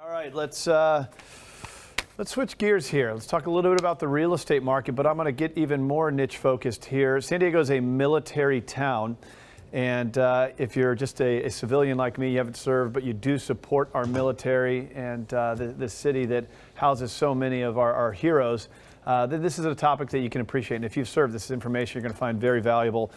All right, let's switch gears here. Let's talk a little bit about the real estate market, but I'm going to get even more niche focused here. San Diego is a military town, and if you're just a civilian like me, you haven't served, but you do support our military and the city that houses so many of our heroes, then this is a topic that you can appreciate. And if you've served, this is information you're going to find very valuable.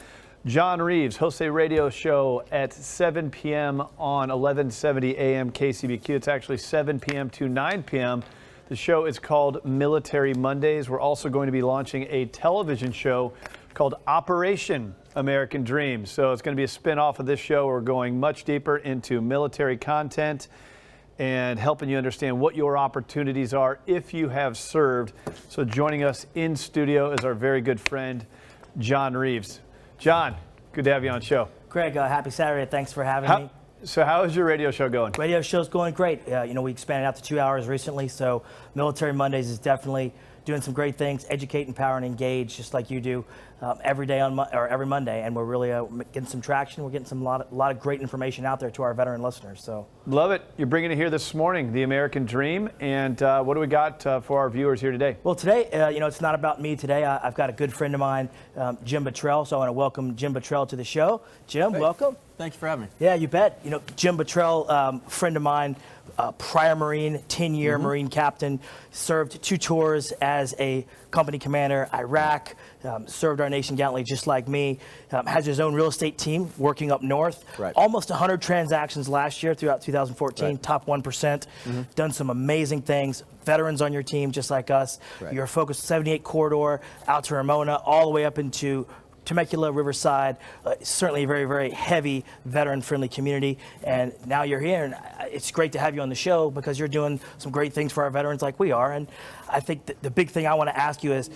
John Reeves hosts a radio show at 7 p.m. on 1170 AM KCBQ. It's actually 7 p.m. to 9 p.m. The show is called Military Mondays. We're also going to be launching a television show called Operation American Dream. So it's going to be a spin-off of this show. We're going much deeper into military content and helping you understand what your opportunities are if you have served. So joining us in studio is our very good friend, John Reeves. John, good to have you on the show. Greg, happy Saturday. Thanks for having me. So how is your radio show going? Radio show's going great. We expanded out to 2 hours recently, so Military Mondays is definitely doing some great things, educate, empower, and engage, just like you do every day every Monday. And we're really getting some traction. We're getting a lot of great information out there to our veteran listeners. So love it. You're bringing it here this morning, the American Dream. And what do we got for our viewers here today? Well, today, it's not about me today. I've got a good friend of mine, Jim Bottrell. So I want to welcome Jim Bottrell to the show. Jim, welcome. Thanks for having me. Yeah, you bet. Jim Bottrell, friend of mine, prior Marine, 10-year Marine captain, served 2 tours as a company commander, Iraq, served our nation gallantly just like me, has his own real estate team working up north. Right. Almost 100 transactions last year throughout 2014, right. Top 1%, done some amazing things. Veterans on your team just like us. Right. You're focused 78 corridor out to Ramona, all the way up into Temecula, Riverside, certainly a very, very heavy veteran-friendly community. And now you're here, and it's great to have you on the show because you're doing some great things for our veterans like we are. And I think that the big thing I want to ask you is,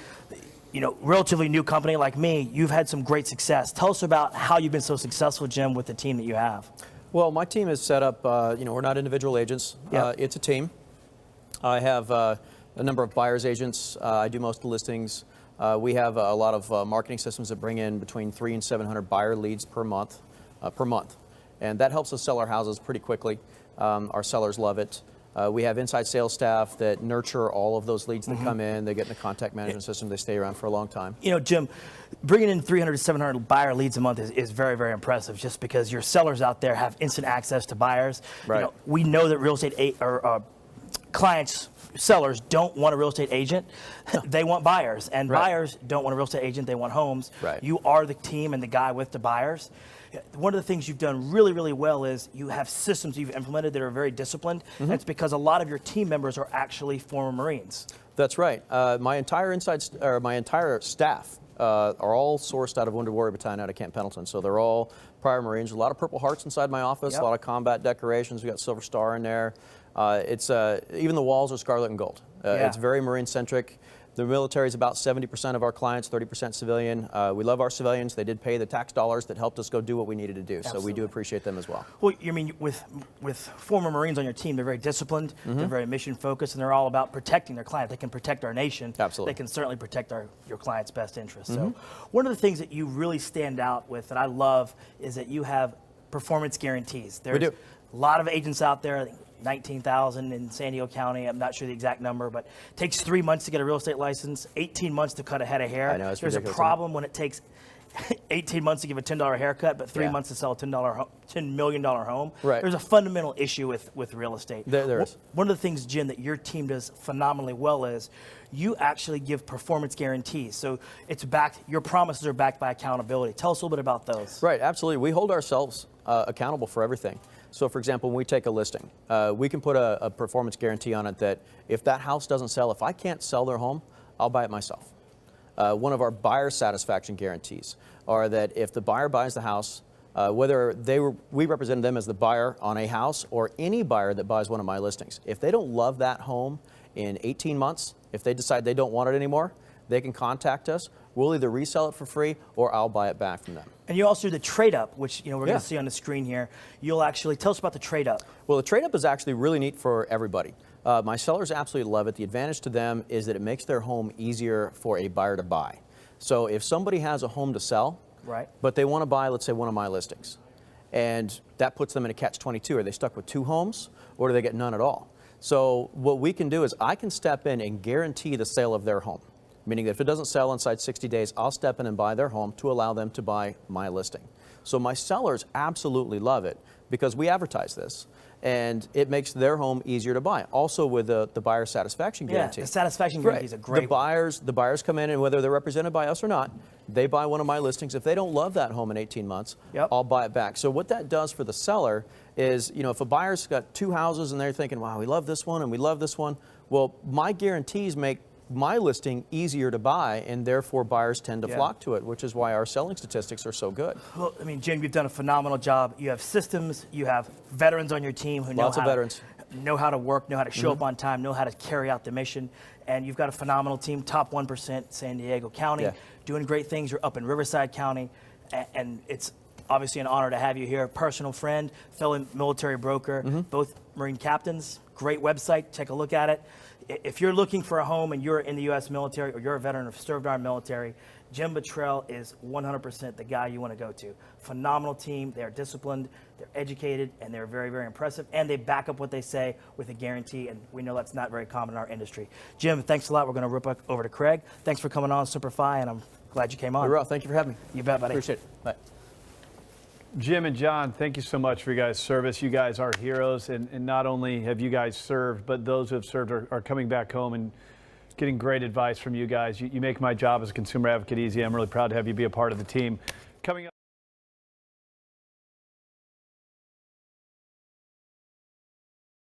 relatively new company like me, you've had some great success. Tell us about how you've been so successful, Jim, with the team that you have. Well, my team is set up, we're not individual agents. Yep. It's a team. I have a number of buyer's agents. I do most of the listings. We have a lot of marketing systems that bring in between 300 and 700 buyer leads per month, and that helps us sell our houses pretty quickly. Our sellers love it. We have inside sales staff that nurture all of those leads that come in. They get in the contact management system. They stay around for a long time. Jim, bringing in 300 to 700 buyer leads a month is very, very impressive just because your sellers out there have instant access to buyers. Right. We know that real estate clients, sellers don't want a real estate agent. They want buyers, and right. buyers don't want a real estate agent. They want homes. Right. You are the team and the guy with the buyers. One of the things you've done really, really well is you have systems you've implemented that are very disciplined. That's because a lot of your team members are actually former Marines. That's right. My entire staff are all sourced out of Wounded Warrior Battalion out of Camp Pendleton. So they're all prior Marines. A lot of Purple Hearts inside my office. Yep. A lot of combat decorations. We got Silver Star in there. Even the walls are scarlet and gold. Yeah. It's very Marine centric. The military is about 70% of our clients, 30% civilian. We love our civilians. They did pay the tax dollars that helped us go do what we needed to do. Absolutely. So we do appreciate them as well. Well, with former Marines on your team, they're very disciplined, they're very mission focused, and they're all about protecting their client. They can protect our nation. Absolutely. They can certainly protect your client's best interests. So one of the things that you really stand out with that I love is that you have performance guarantees. There's We do. a lot of agents out there, I think 19,000 in San Diego County. I'm not sure the exact number, but it takes 3 months to get a real estate license, 18 months to cut a head of hair. I know, it's There's ridiculous, a problem when it takes 18 months to give a $10 haircut, but 3 Yeah. months to sell a $10 million home. Right. There's a fundamental issue with real estate. There is. One of the things, Jim, that your team does phenomenally well is you actually give performance guarantees. So it's backed, your promises are backed by accountability. Tell us a little bit about those. Right, absolutely. We hold ourselves accountable for everything. So for example, when we take a listing, we can put a performance guarantee on it that if that house doesn't sell, if I can't sell their home, I'll buy it myself. One of our buyer satisfaction guarantees are that if the buyer buys the house, whether we represent them as the buyer on a house or any buyer that buys one of my listings, if they don't love that home in 18 months, if they decide they don't want it anymore, they can contact us. We'll either resell it for free or I'll buy it back from them. And you also do the trade-up, which we're going to see on the screen here. You'll actually tell us about the trade-up. Well, the trade-up is actually really neat for everybody. My sellers absolutely love it. The advantage to them is that it makes their home easier for a buyer to buy. So if somebody has a home to sell, right, but they want to buy, let's say, one of my listings, and that puts them in a catch-22. Are they stuck with 2 homes, or do they get none at all? So what we can do is I can step in and guarantee the sale of their home. Meaning that if it doesn't sell inside 60 days, I'll step in and buy their home to allow them to buy my listing. So my sellers absolutely love it because we advertise this and it makes their home easier to buy. Also with the buyer satisfaction guarantee. Yeah, the satisfaction guarantee is a great The buyers come in and whether they're represented by us or not, they buy one of my listings. If they don't love that home in 18 months, I'll buy it back. So what that does for the seller is, if a buyer's got 2 houses and they're thinking, wow, we love this one and we love this one, well, my guarantees make my listing easier to buy, and therefore buyers tend to flock to it, which is why our selling statistics are so good. Well, I mean, Jim, you've done a phenomenal job. You have systems, you have veterans on your team who know how to work, know how to show up on time, know how to carry out the mission, and you've got a phenomenal team, top 1% San Diego County, doing great things. You're up in Riverside County, and it's obviously an honor to have you here. Personal friend, fellow military broker, both Marine captains. Great website. Take a look at it. If you're looking for a home and you're in the U.S. military or you're a veteran of served our military, Jim Bottrell is 100% the guy you want to go to. Phenomenal team. They're disciplined, they're educated, and they're very, very impressive. And they back up what they say with a guarantee, and we know that's not very common in our industry. Jim, thanks a lot. We're going to rip over to Craig. Thanks for coming on Superfy, and I'm glad you came on. Well, thank you for having me. You bet, buddy. Appreciate it. Bye. Jim and John, thank you so much for your guys' service. You guys are heroes, and not only have you guys served, but those who have served are coming back home and getting great advice from you guys. You make my job as a consumer advocate easy. I'm really proud to have you be a part of the team. Coming up.